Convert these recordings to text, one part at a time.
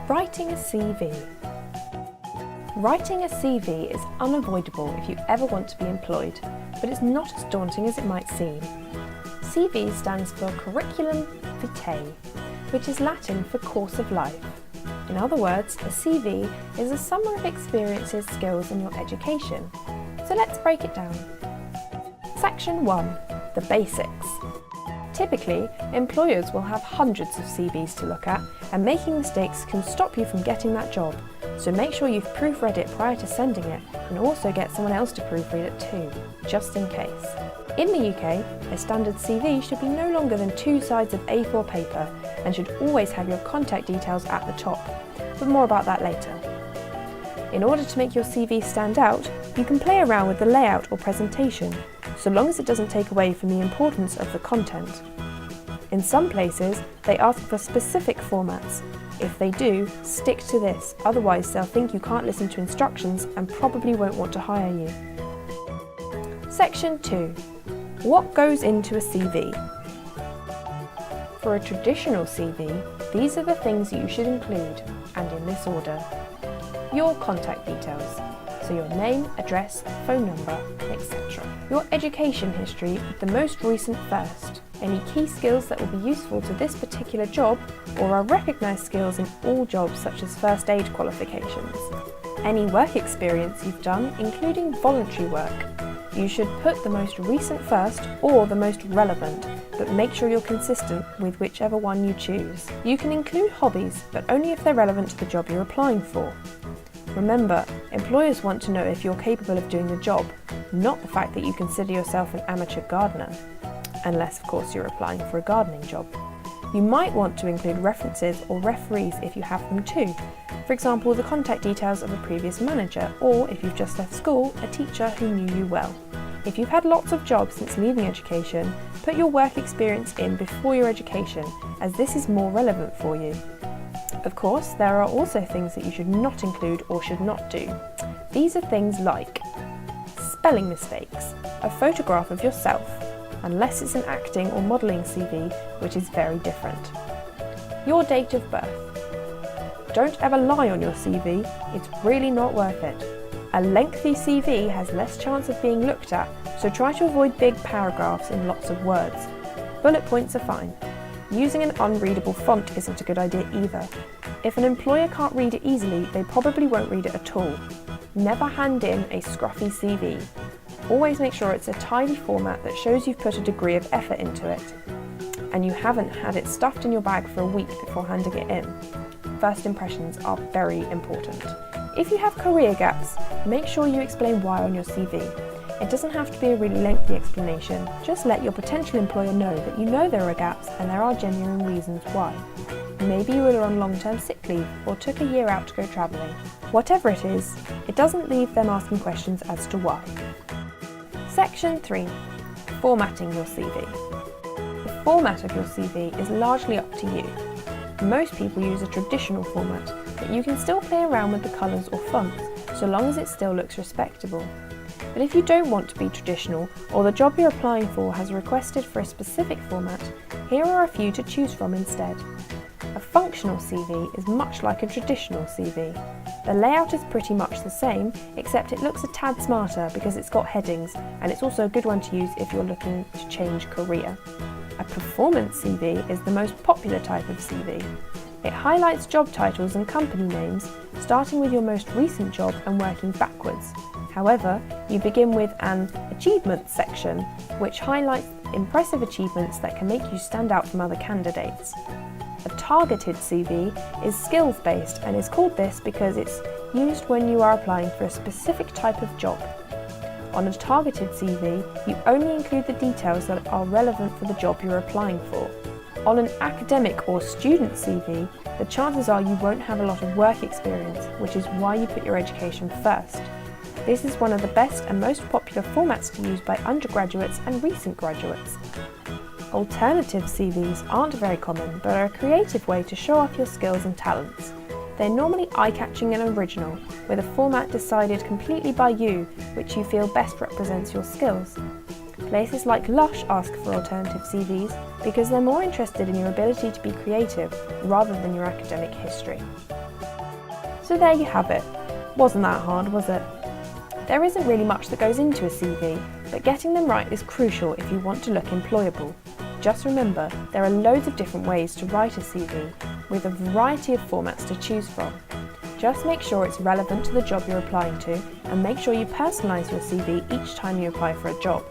Writing a CV. Writing a CV is unavoidable if you ever want to be employed, but it's not as daunting as it might seem. CV stands for Curriculum Vitae, which is Latin for course of life. In other words, a CV is a summary of experiences, skills and your education. So let's break it down. Section 1. The basics. Typically, employers will have hundreds of CVs to look at, and making mistakes can stop you from getting that job. So make sure you've proofread it prior to sending it, and also get someone else to proofread it too, just in case. In the UK, a standard CV should be no longer than 2 sides of A4 paper and should always have your contact details at the top, but more about that later. In order to make your CV stand out, you can play around with the layout or presentation, so long as it doesn't take away from the importance of the content. In some places, they ask for specific formats. If they do, stick to this, otherwise they'll think you can't listen to instructions and probably won't want to hire you. Section 2. What goes into a CV? For a traditional CV, these are the things you should include, and in this order. Your contact details, so your name, address, phone number, etc. Your education history with the most recent first. Any key skills that will be useful to this particular job or are recognised skills in all jobs such as first aid qualifications. Any work experience you've done, including voluntary work. You should put the most recent first or the most relevant, but make sure you're consistent with whichever one you choose. You can include hobbies, but only if they're relevant to the job you're applying for. Remember, employers want to know if you're capable of doing the job, not the fact that you consider yourself an amateur gardener. Unless, of course, you're applying for a gardening job. You might want to include references or referees if you have them too. For example, the contact details of a previous manager, or if you've just left school, a teacher who knew you well. If you've had lots of jobs since leaving education, put your work experience in before your education, as this is more relevant for you. Of course, there are also things that you should not include or should not do. These are things like spelling mistakes, a photograph of yourself, unless it's an acting or modelling CV, which is very different. Your date of birth. Don't ever lie on your CV, it's really not worth it. A lengthy CV has less chance of being looked at, so try to avoid big paragraphs and lots of words. Bullet points are fine. Using an unreadable font isn't a good idea either. If an employer can't read it easily, they probably won't read it at all. Never hand in a scruffy CV. Always make sure it's a tidy format that shows you've put a degree of effort into it, and you haven't had it stuffed in your bag for a week before handing it in. First impressions are very important. If you have career gaps, make sure you explain why on your CV. It doesn't have to be a really lengthy explanation, just let your potential employer know that you know there are gaps and there are genuine reasons why. Maybe you were on long-term sick leave or took a year out to go travelling. Whatever it is, it doesn't leave them asking questions as to why. Section 3. Formatting your CV. The format of your CV is largely up to you. Most people use a traditional format, but you can still play around with the colours or fonts, so long as it still looks respectable. But if you don't want to be traditional, or the job you're applying for has requested for a specific format, here are a few to choose from instead. A functional CV is much like a traditional CV. The layout is pretty much the same, except it looks a tad smarter because it's got headings, and it's also a good one to use if you're looking to change career. A performance CV is the most popular type of CV. It highlights job titles and company names, starting with your most recent job and working backwards. However, you begin with an achievements section, which highlights impressive achievements that can make you stand out from other candidates. A targeted CV is skills-based and is called this because it's used when you are applying for a specific type of job. On a targeted CV, you only include the details that are relevant for the job you're applying for. On an academic or student CV, the chances are you won't have a lot of work experience, which is why you put your education first. This is one of the best and most popular formats to use by undergraduates and recent graduates. Alternative CVs aren't very common, but are a creative way to show off your skills and talents. They're normally eye-catching and original, with a format decided completely by you, which you feel best represents your skills. Places like Lush ask for alternative CVs because they're more interested in your ability to be creative rather than your academic history. So there you have it. Wasn't that hard, was it? There isn't really much that goes into a CV, but getting them right is crucial if you want to look employable. Just remember, there are loads of different ways to write a CV, with a variety of formats to choose from. Just make sure it's relevant to the job you're applying to, and make sure you personalise your CV each time you apply for a job.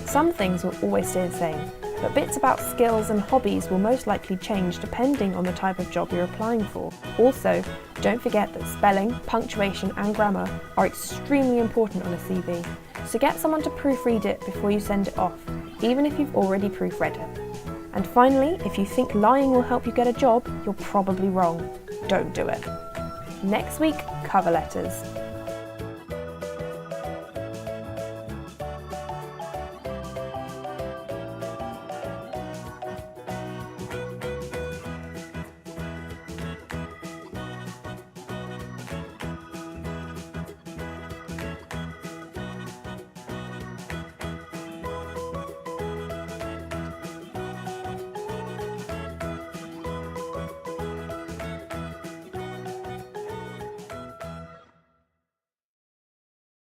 Some things will always stay the same, but bits about skills and hobbies will most likely change depending on the type of job you're applying for. Also, don't forget that spelling, punctuation and grammar are extremely important on a CV, so get someone to proofread it before you send it off, even if you've already proofread it. And finally, if you think lying will help you get a job, you're probably wrong. Don't do it. Next week, cover letters.